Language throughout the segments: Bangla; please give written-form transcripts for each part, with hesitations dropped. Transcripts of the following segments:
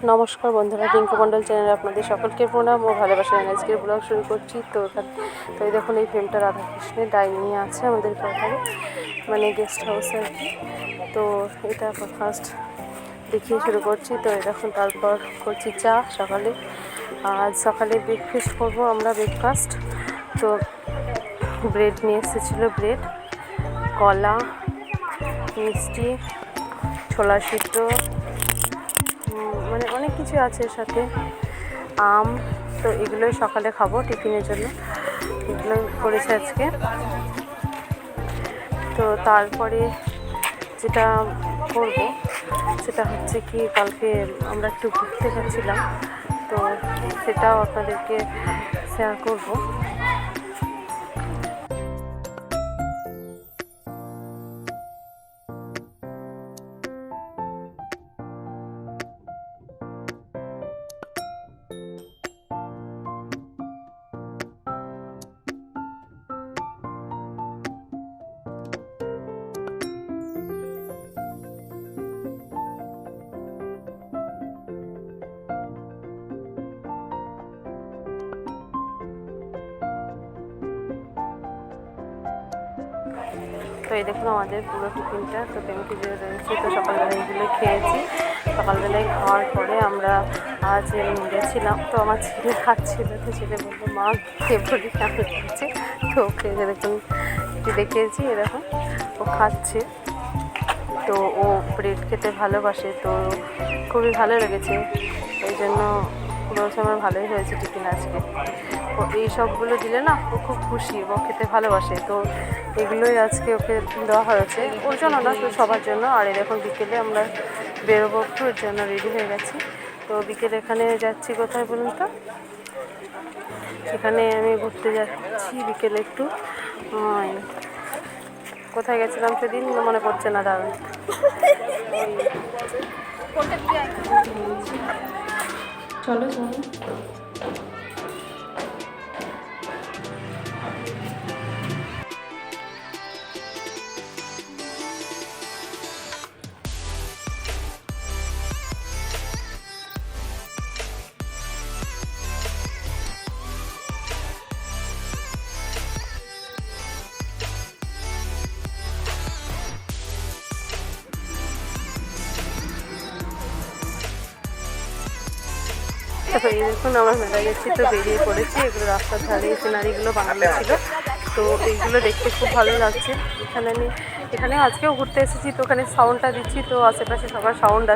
নমস্কার বন্ধুরা, রিঙ্কু মণ্ডল চ্যানেলে আপনাদের সকলকে প্রণাম ও ভালোবাসা জানাই। আজকের ব্লগ শুরু করছি। তো এই দেখুন, এই ফ্রেমটা রাধাকৃষ্ণের ডাইনিং আছে আমাদের কোয়ার্টারে, মানে গেস্ট হাউস আর কি। তো এটা ফার্স্ট দেখিয়ে শুরু করছি। তো এই দেখুন, তারপর করছি চা সকালে। আজ সকালে ব্রেকফাস্ট করবো আমরা, ব্রেকফাস্ট। তো ব্রেড নিয়ে এসেছিলো, ব্রেড, কলা, মিষ্টি, ছোলা সিদ্ধ, মানে অনেক কিছু আছে এর সাথে, আম। তো এগুলোই সকালে খাবো টিফিনের জন্য, এগুলোই করেছে আজকে। তো তারপরে যেটা করবো সেটা হচ্ছে কি, কালকে আমরা একটু ঘুরতে যাচ্ছিলাম, তো সেটাও আপনাদেরকে শেয়ার করবো। তো এই দেখুন আমাদের পুরো টিফিনটা, তো পেমকি যে রয়েছে, তো সকালবেলা এইগুলো খেয়েছি। সকালবেলায় খাওয়ার পরে আমরা আজ গেছিলাম, তো আমার ছেলে খাচ্ছিল, তো ছেলে বললো মা খেয়ে বলি কেমন লাগছে। তো ওকে দেখুন দেখিয়েছি, এরকম ও খাচ্ছে। তো ও ব্রেড খেতে ভালোবাসে, তো খুবই ভালো লেগেছে, এই জন্য বলছে আমার ভালোই হয়েছে টিফিন আজকে। ও এই সবগুলো দিলে না ও খুব খুশি, ও খেতে ভালোবাসে। তো এগুলোই আজকে ওকে দেওয়া হয়েছে, ওর জন্য না, তো সবার জন্য। আর এরকম বিকেলে আমরা বেরোবো একটু, ওর জন্য রেডি হয়ে গেছি। তো বিকেলে এখানে যাচ্ছি, কোথায় বলুন তো, এখানে আমি ঘুরতে যাচ্ছি বিকেলে একটু। কোথায় গেছিলাম সেদিন মনে পড়ছে না, দাঁড়ান। চলো চলো। এই দেখুন আমার মেলা গেছি, তো বেরিয়ে পড়েছি। এগুলো রাস্তার ধারে এই সিনারিগুলো বানানো ছিল, তো এইগুলো দেখতে খুব ভালো লাগছে। এখানে আজকেও ঘুরতে এসেছি, তো ওখানে সাউন্ডটা দিচ্ছি, তো আশেপাশে সবার সাউন্ড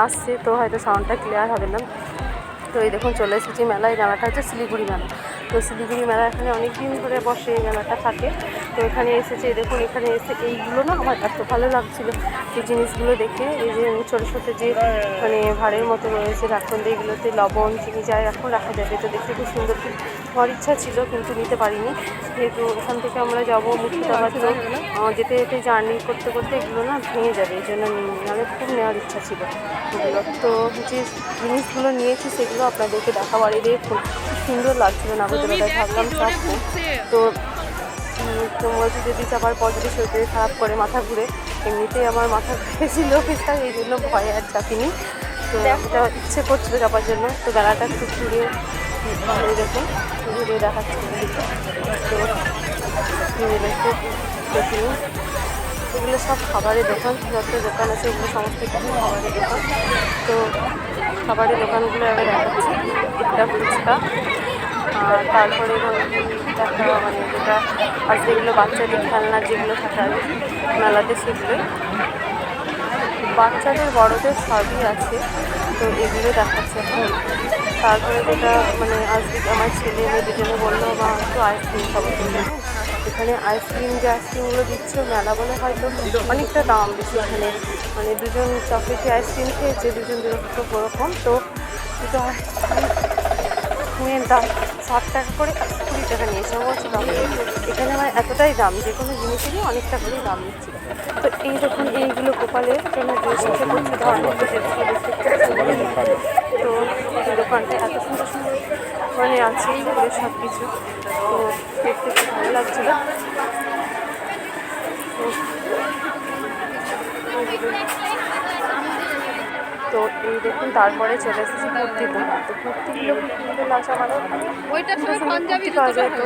আসছে, তো হয়তো সাউন্ডটা ক্লিয়ার হবে না। তো এই দেখুন চলে এসেছি মেলায়। এই মেলাটা হচ্ছে শিলিগুড়ি মেলা। তো শিলিগুড়ি মেলা এখানে অনেক দিন ধরে বসে, এই মেলাটা থাকে। তো এখানে এসেছে, দেখুন এখানে এসে এইগুলো না আমার এত ভালো লাগছিলো এই জিনিসগুলো দেখে। এই যে ছোটো ছোটো যে মানে ভাঁড়ের মতো রয়েছে, রাখুন এইগুলোতে লবণ চিনি যায় এখন রাখা যাবে, তো দেখতে খুব সুন্দর। আমার ইচ্ছা ছিল কিন্তু নিতে পারিনি, যেহেতু এখান থেকে আমরা যাবো মুর্শিদাবাদ, তো যেতে যেতে জার্নি করতে করতে এগুলো না ভেঙে যাবে, এই জন্য আমি খুব নেওয়ার ইচ্ছা ছিল এগুলো। তো যে জিনিসগুলো নিয়েছি সেগুলো আপনাদেরকে দেখাবার। এই দেখুন খুব সুন্দর লাগছিলো নাগরদোলাটায়, ভাবলাম চাপবো। তো বলছি যদি চাপার পর যদি শরীর খারাপ করে, মাথা ঘুরে, এমনিতেই আমার মাথা ঘুরেছিল পেশায়, এই জন্য ভয়ে আর চাপিনি। তো এটা ইচ্ছে করছিলো চাপার জন্য। তো বেলাটা একটু ঘুরে দেখুন, ঘুরে দেখাচ্ছি। তো একটু দেখিনি, এগুলো সব খাবারের দোকান, যত দোকান আছে এগুলো সমস্ত কিছু খাবারের দোকান। তো খাবারের দোকানগুলো আগে দেখাচ্ছি। একটা ফুচকা, তারপরে দেখা মানে যেটা আর যেগুলো বাচ্চাদের খেলনা যেগুলো থাকে আর কি মেলাতে, সেগুলোই বাচ্চাদের বড়দের সবই আছে। তো এগুলো দেখাচ্ছে এখন। তারপরে যেটা মানে আজকে আমার ছেলে মেয়ে দুজনে বললো মা একটু আইসক্রিম খাবো। এখানে আইসক্রিমগুলো দিচ্ছে মেলা বলে হয়তো অনেকটা দাম বেশি এখানে, মানে দুজন চকলেটি আইসক্রিম খেয়েছে, দুজন দুরকম ওরকম। তো দুটো আইসক্রিমের দাম 60 টাকা করে, 20 টাকা নিয়েছে। বলছি দাম এখানে আমার এতটাই দাম, যে কোনো জিনিসেরই অনেকটা করেই দাম নিচ্ছিল। তো এই দেখুন এইগুলো গোপালের জন্য ড্রেস এসে করছে, ধর্মের তো এই দোকানটা এত সুন্দর সুন্দর মানে আছে এগুলো সব কিছু, তো দেখতে খুব ভালো লাগছিলো। তো তো এই দেখুন তারপরে চলে এসেছি কুর্তিতে। তো কুর্তিগুলো খুব সুন্দর লাগছে, আমাদের কুর্তি পাওয়া যায়। তো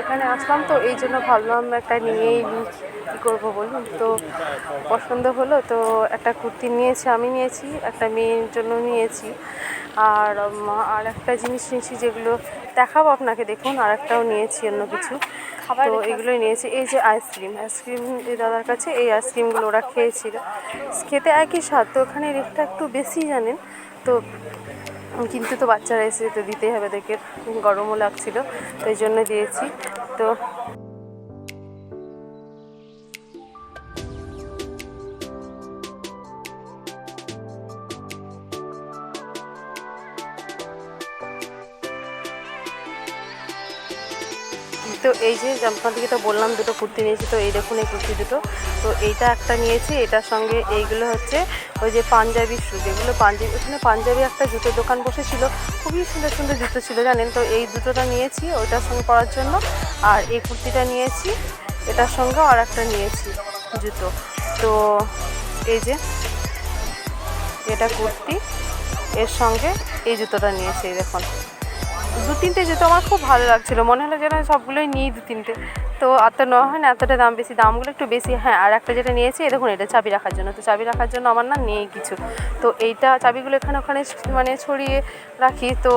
এখানে আসলাম, তো এই জন্য ভাবলাম একটা নিয়েই নিই, কী করবো বলুন। তো পছন্দ হলো, তো একটা কুর্তি নিয়েছি, আমি নিয়েছি, একটা মেয়ের জন্য নিয়েছি। আর একটা জিনিস নিয়েছি যেগুলো দেখাবো আপনাকে, দেখুন। আর একটাও নিয়েছি অন্য কিছু, তো এগুলোই নিয়েছি। এই যে আইসক্রিম এই দাদার কাছে এই আইসক্রিমগুলো ওরা খেয়েছিল, খেতে একই স্বাদ। তো ওখানে রেটটা একটু বেশি জানেন, তো কিন্তু তো বাচ্চারা এসে তো দিতেই হবে, দেখে গরমও লাগছিল, তো এই জন্য দিয়েছি। তো তো এই যে আপনাদেরকে তো বললাম দুটো কুর্তি নিয়েছি, তো এই দেখুন এই কুর্তি দুটো। তো এইটা একটা নিয়েছি, এটার সঙ্গে এইগুলো হচ্ছে ওই যে পাঞ্জাবি শ্যু, যেগুলো পাঞ্জাবি, ওখানে পাঞ্জাবি একটা জুতোর দোকান বসেছিল, খুবই সুন্দর সুন্দর জুতো ছিল জানেন। তো এই দুটোটা নিয়েছি ওইটার সঙ্গে পরার জন্য, আর এই কুর্তিটা নিয়েছি এটার সঙ্গে, আর একটা নিয়েছি জুতো। তো এই যে এটা কুর্তি, এর সঙ্গে এই জুতোটা নিয়েছি। এই দেখুন দু তিনটে জুতো আমার খুব ভালো লাগছিলো, মনে হলো যেন সবগুলোই নিই দু তিনটে। তো আর তো নেওয়া হয় না, এতটা দাম বেশি, দামগুলো একটু বেশি। হ্যাঁ, আর একটা যেটা নিয়েছি এই দেখুন, এটা চাবি রাখার জন্য। তো চাবি রাখার জন্য আমার না নেই কিছু, তো এইটা চাবিগুলো এখানে ওখানে মানে ছড়িয়ে রাখি। তো